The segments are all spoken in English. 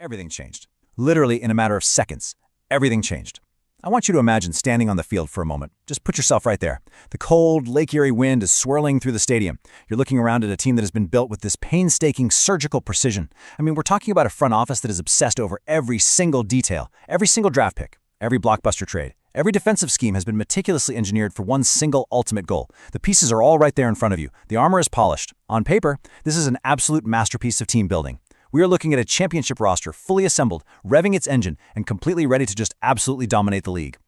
Everything changed. Literally in a matter of seconds, everything changed. I want you to imagine standing on the field for a moment. Just put yourself right there. The cold, Lake Erie wind is swirling through the stadium. You're looking around at a team that has been built with this painstaking surgical precision. I mean, we're talking about a front office that is obsessed over every single detail, every single draft pick, every blockbuster trade. Every defensive scheme has been meticulously engineered for one single ultimate goal. The pieces are all right there in front of you. The armor is polished. On paper, this is an absolute masterpiece of team building. We are looking at a championship roster fully assembled, revving its engine, and completely ready to just absolutely dominate the league.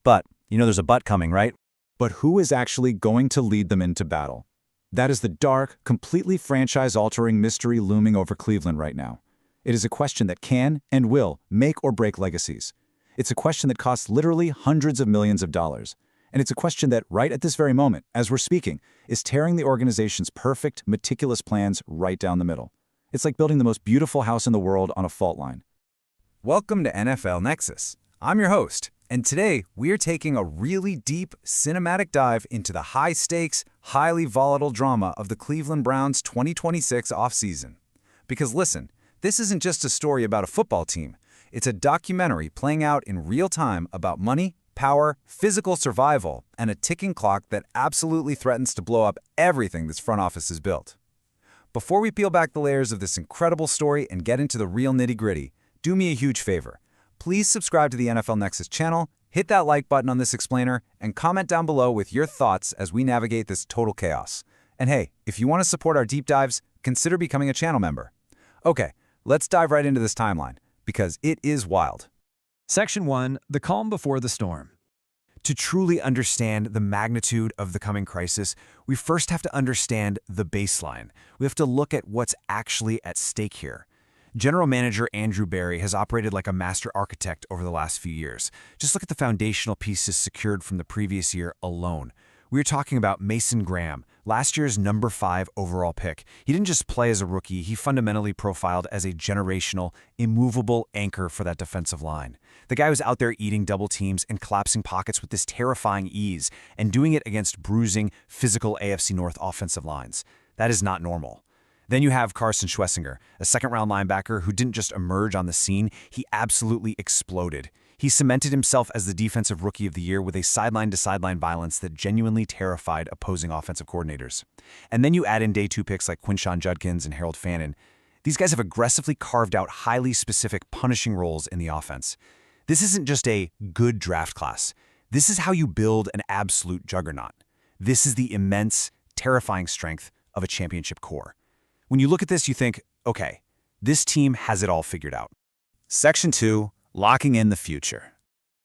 But, there's a but coming, right? But who is actually going to lead them into battle? That is the dark, completely franchise-altering mystery looming over Cleveland right now. It is a question that can and will make or break legacies. It's a question that costs literally hundreds of millions of dollars. And it's a question that, right at this very moment, as we're speaking, is tearing the organization's perfect, meticulous plans right down the middle. It's like building the most beautiful house in the world on a fault line. Welcome to NFL Nexus. I'm your host, and today we're taking a really deep, cinematic dive into the high-stakes, highly volatile drama of the Cleveland Browns' 2026 offseason. Because listen, this isn't just a story about a football team. It's a documentary playing out in real time about money, power, physical survival, and a ticking clock that absolutely threatens to blow up everything this front office has built. Before we peel back the layers of this incredible story and get into the real nitty-gritty, do me a huge favor. Please subscribe to the NFL Nexus channel, hit that like button on this explainer, and comment down below with your thoughts as we navigate this total chaos. And hey, if you want to support our deep dives, consider becoming a channel member. Okay, let's dive right into this timeline, because it is wild. Section 1. The calm before the storm. To truly understand the magnitude of the coming crisis, we first have to understand the baseline. We have to look at what's actually at stake here. General Manager Andrew Berry has operated like a master architect over the last few years. Just look at the foundational pieces secured from the previous year alone. We're talking about Mason Graham, last year's number 5 overall pick. He didn't just play as a rookie, he fundamentally profiled as a generational, immovable anchor for that defensive line. The guy was out there eating double teams and collapsing pockets with this terrifying ease, and doing it against bruising, physical AFC North offensive lines. That is not normal. Then you have Carson Schwessinger, a second-round linebacker who didn't just emerge on the scene, he absolutely exploded. He cemented himself as the Defensive Rookie of the Year with a sideline-to-sideline violence that genuinely terrified opposing offensive coordinators. And then you add in day 2 picks like Quinshon Judkins and Harold Fannin. These guys have aggressively carved out highly specific punishing roles in the offense. This isn't just a good draft class. This is how you build an absolute juggernaut. This is the immense, terrifying strength of a championship core. When you look at this, you think, okay, this team has it all figured out. Section 2. Locking in the future.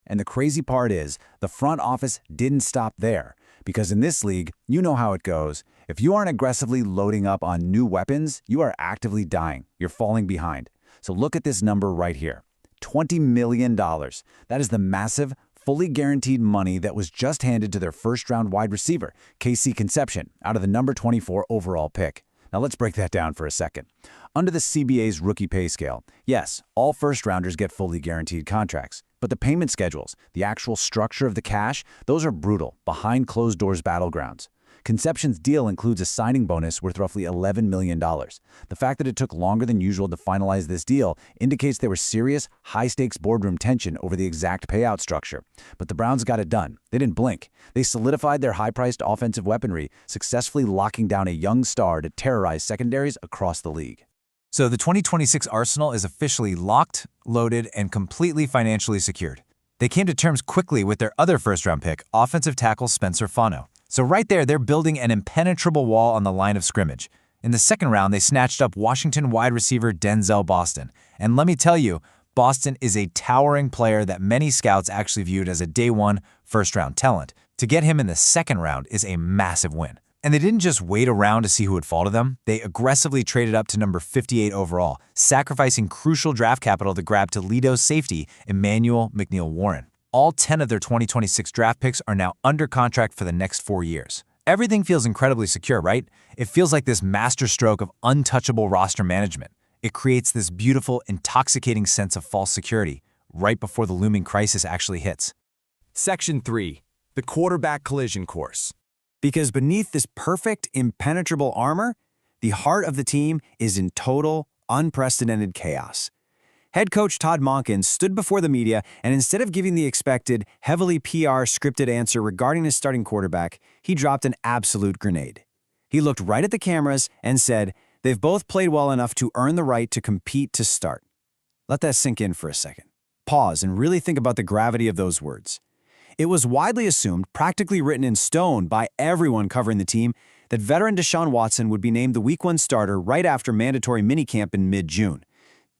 And the crazy part is, the front office didn't stop there. Because in this league, you know how it goes. If you aren't aggressively loading up on new weapons, you are actively dying. You're falling behind. So look at this number right here. $20 million. That is the massive, fully guaranteed money that was just handed to their first-round wide receiver, KC Conception, out of the number 24 overall pick. Now let's break that down for a second. Under the CBA's rookie pay scale, yes, all first-rounders get fully guaranteed contracts. But the payment schedules, the actual structure of the cash, those are brutal, behind closed-doors battlegrounds. Conception's deal includes a signing bonus worth roughly $11 million. The fact that it took longer than usual to finalize this deal indicates there was serious, high-stakes boardroom tension over the exact payout structure. But the Browns got it done. They didn't blink. They solidified their high-priced offensive weaponry, successfully locking down a young star to terrorize secondaries across the league. So the 2026 arsenal is officially locked, loaded, and completely financially secured. They came to terms quickly with their other first-round pick, offensive tackle Spencer Fano. So right there, they're building an impenetrable wall on the line of scrimmage. In the second round, they snatched up Washington wide receiver Denzel Boston. And let me tell you, Boston is a towering player that many scouts actually viewed as a day 1 first-round talent. To get him in the second round is a massive win. And they didn't just wait around to see who would fall to them. They aggressively traded up to number 58 overall, sacrificing crucial draft capital to grab Toledo's safety, Emmanuel McNeil-Warren. All 10 of their 2026 draft picks are now under contract for the next 4 years. Everything feels incredibly secure, right? It feels like this masterstroke of untouchable roster management. It creates this beautiful, intoxicating sense of false security right before the looming crisis actually hits. Section 3. The quarterback collision course. Because beneath this perfect, impenetrable armor, the heart of the team is in total, unprecedented chaos. Head coach Todd Monken stood before the media, and instead of giving the expected, heavily PR scripted answer regarding his starting quarterback, he dropped an absolute grenade. He looked right at the cameras and said, "They've both played well enough to earn the right to compete to start." Let that sink in for a second. Pause and really think about the gravity of those words. It was widely assumed, practically written in stone by everyone covering the team, that veteran Deshaun Watson would be named the Week 1 starter right after mandatory minicamp in mid-June.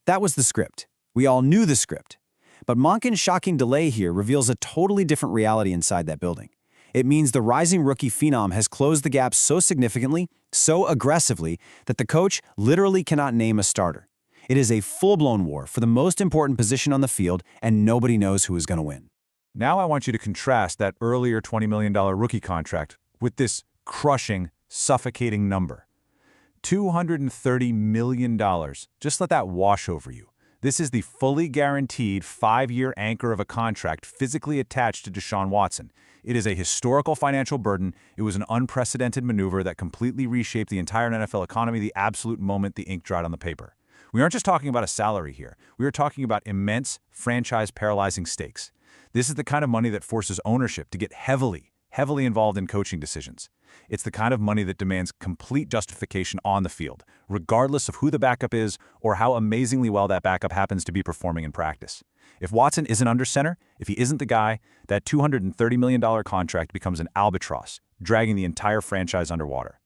That was the script. We all knew the script. But Monken's shocking delay here reveals a totally different reality inside that building. It means the rising rookie phenom has closed the gap so significantly, so aggressively, that the coach literally cannot name a starter. It is a full-blown war for the most important position on the field, and nobody knows who is going to win. Now I want you to contrast that earlier $20 million rookie contract with this crushing, suffocating number. $230 million. Just let that wash over you. This is the fully guaranteed 5-year anchor of a contract physically attached to Deshaun Watson. It is a historical financial burden. It was an unprecedented maneuver that completely reshaped the entire NFL economy the absolute moment the ink dried on the paper. We aren't just talking about a salary here. We are talking about immense, franchise-paralyzing stakes. This is the kind of money that forces ownership to get heavily involved in coaching decisions. It's the kind of money that demands complete justification on the field, regardless of who the backup is or how amazingly well that backup happens to be performing in practice. If Watson isn't under center, if he isn't the guy, that $230 million contract becomes an albatross, dragging the entire franchise underwater.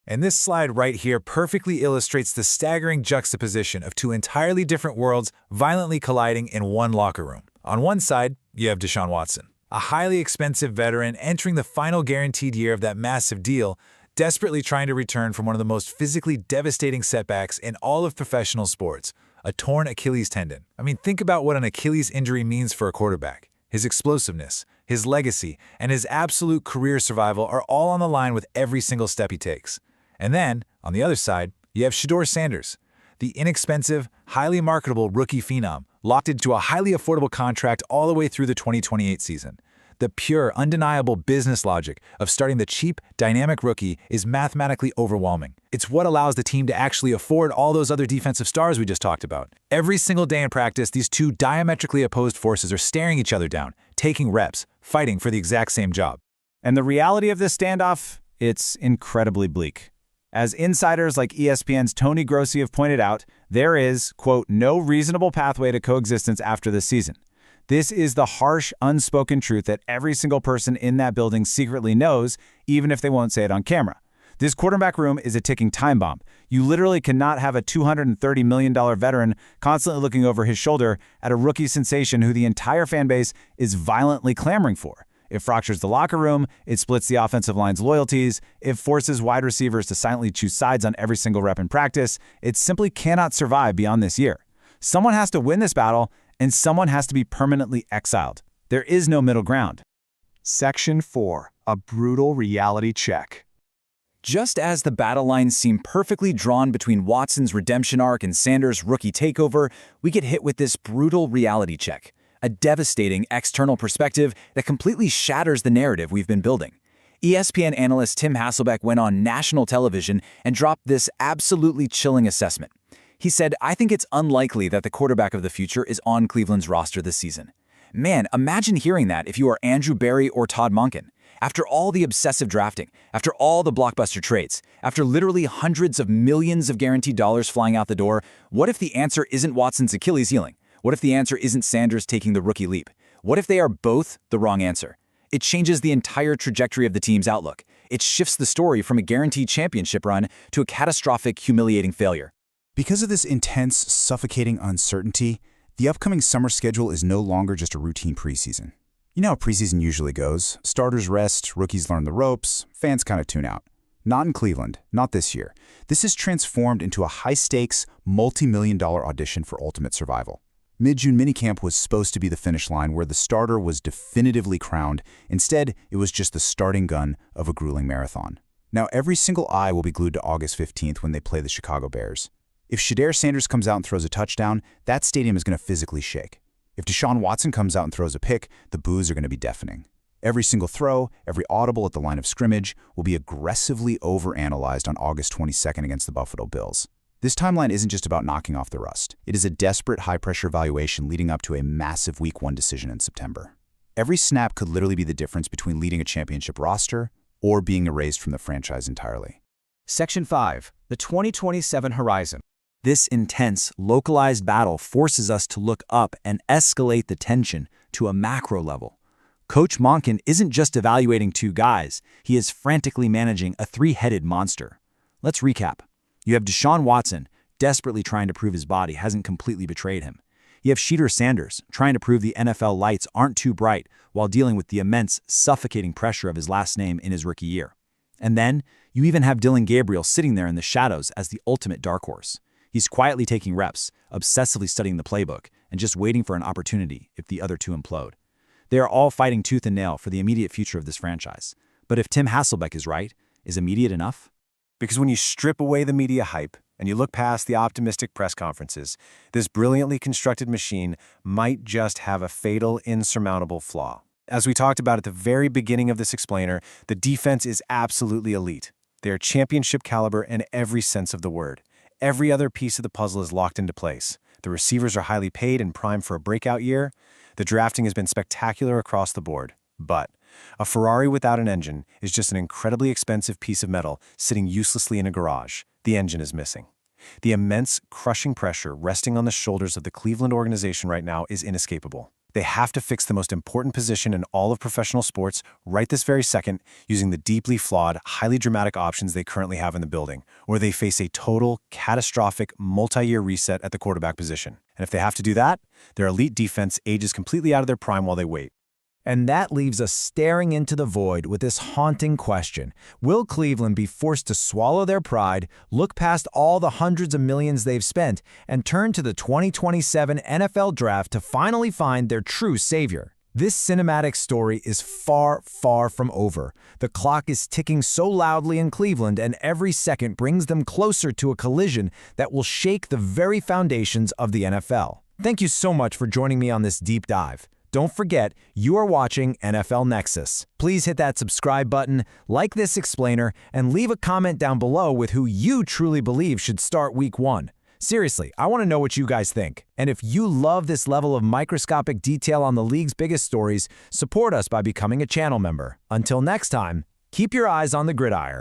And this slide right here perfectly illustrates the staggering juxtaposition of two entirely different worlds violently colliding in one locker room. On one side, you have Deshaun Watson, a highly expensive veteran entering the final guaranteed year of that massive deal, desperately trying to return from one of the most physically devastating setbacks in all of professional sports, a torn Achilles tendon. I mean, think about what an Achilles injury means for a quarterback. His explosiveness, his legacy, and his absolute career survival are all on the line with every single step he takes. And then, on the other side, you have Shedeur Sanders, the inexpensive, highly marketable rookie phenom, locked into a highly affordable contract all the way through the 2028 season. The pure, undeniable business logic of starting the cheap, dynamic rookie is mathematically overwhelming. It's what allows the team to actually afford all those other defensive stars we just talked about. Every single day in practice, these two diametrically opposed forces are staring each other down, taking reps, fighting for the exact same job. And the reality of this standoff? It's incredibly bleak. As insiders like ESPN's Tony Grossi have pointed out, there is, quote, no reasonable pathway to coexistence after this season. This is the harsh, unspoken truth that every single person in that building secretly knows, even if they won't say it on camera. This quarterback room is a ticking time bomb. You literally cannot have a $230 million veteran constantly looking over his shoulder at a rookie sensation who the entire fan base is violently clamoring for. It fractures the locker room, it splits the offensive line's loyalties, it forces wide receivers to silently choose sides on every single rep in practice. It simply cannot survive beyond this year. Someone has to win this battle, and someone has to be permanently exiled. There is no middle ground. Section 4. A brutal reality check. Just as the battle lines seem perfectly drawn between Watson's redemption arc and Sanders' rookie takeover, we get hit with this brutal reality check. A devastating external perspective that completely shatters the narrative we've been building. ESPN analyst Tim Hasselbeck went on national television and dropped this absolutely chilling assessment. He said, "I think it's unlikely that the quarterback of the future is on Cleveland's roster this season." Man, imagine hearing that if you are Andrew Berry or Todd Monken. After all the obsessive drafting, after all the blockbuster trades, after literally hundreds of millions of guaranteed dollars flying out the door, what if the answer isn't Watson's Achilles healing? What if the answer isn't Sanders taking the rookie leap? What if they are both the wrong answer? It changes the entire trajectory of the team's outlook. It shifts the story from a guaranteed championship run to a catastrophic, humiliating failure. Because of this intense, suffocating uncertainty, the upcoming summer schedule is no longer just a routine preseason. You know how preseason usually goes. Starters rest, rookies learn the ropes, fans kind of tune out. Not in Cleveland, not this year. This is transformed into a high-stakes, multi-million-dollar audition for ultimate survival. Mid-June minicamp was supposed to be the finish line where the starter was definitively crowned. Instead, it was just the starting gun of a grueling marathon. Now, every single eye will be glued to August 15th when they play the Chicago Bears. If Shedeur Sanders comes out and throws a touchdown, that stadium is going to physically shake. If Deshaun Watson comes out and throws a pick, the boos are going to be deafening. Every single throw, every audible at the line of scrimmage will be aggressively overanalyzed on August 22nd against the Buffalo Bills. This timeline isn't just about knocking off the rust. It is a desperate high-pressure evaluation leading up to a massive Week 1 decision in September. Every snap could literally be the difference between leading a championship roster or being erased from the franchise entirely. Section 5. The 2027 Horizon. This intense, localized battle forces us to look up and escalate the tension to a macro level. Coach Monken isn't just evaluating 2 guys, he is frantically managing a 3-headed monster. Let's recap. You have Deshaun Watson, desperately trying to prove his body hasn't completely betrayed him. You have Shedeur Sanders, trying to prove the NFL lights aren't too bright while dealing with the immense, suffocating pressure of his last name in his rookie year. And then, you even have Dillon Gabriel sitting there in the shadows as the ultimate dark horse. He's quietly taking reps, obsessively studying the playbook, and just waiting for an opportunity if the other 2 implode. They are all fighting tooth and nail for the immediate future of this franchise. But if Tim Hasselbeck is right, is immediate enough? Because when you strip away the media hype and you look past the optimistic press conferences, this brilliantly constructed machine might just have a fatal, insurmountable flaw. As we talked about at the very beginning of this explainer, the defense is absolutely elite. They are championship caliber in every sense of the word. Every other piece of the puzzle is locked into place. The receivers are highly paid and primed for a breakout year. The drafting has been spectacular across the board. But a Ferrari without an engine is just an incredibly expensive piece of metal sitting uselessly in a garage. The engine is missing. The immense, crushing pressure resting on the shoulders of the Cleveland organization right now is inescapable. They have to fix the most important position in all of professional sports right this very second using the deeply flawed, highly dramatic options they currently have in the building, or they face a total, catastrophic, multi-year reset at the quarterback position. And if they have to do that, their elite defense ages completely out of their prime while they wait. And that leaves us staring into the void with this haunting question. Will Cleveland be forced to swallow their pride, look past all the hundreds of millions they've spent, and turn to the 2027 NFL Draft to finally find their true savior? This cinematic story is far, far from over. The clock is ticking so loudly in Cleveland, and every second brings them closer to a collision that will shake the very foundations of the NFL. Thank you so much for joining me on this deep dive. Don't forget, you are watching NFL Nexus. Please hit that subscribe button, like this explainer, and leave a comment down below with who you truly believe should start Week 1. Seriously, I want to know what you guys think. And if you love this level of microscopic detail on the league's biggest stories, support us by becoming a channel member. Until next time, keep your eyes on the gridiron.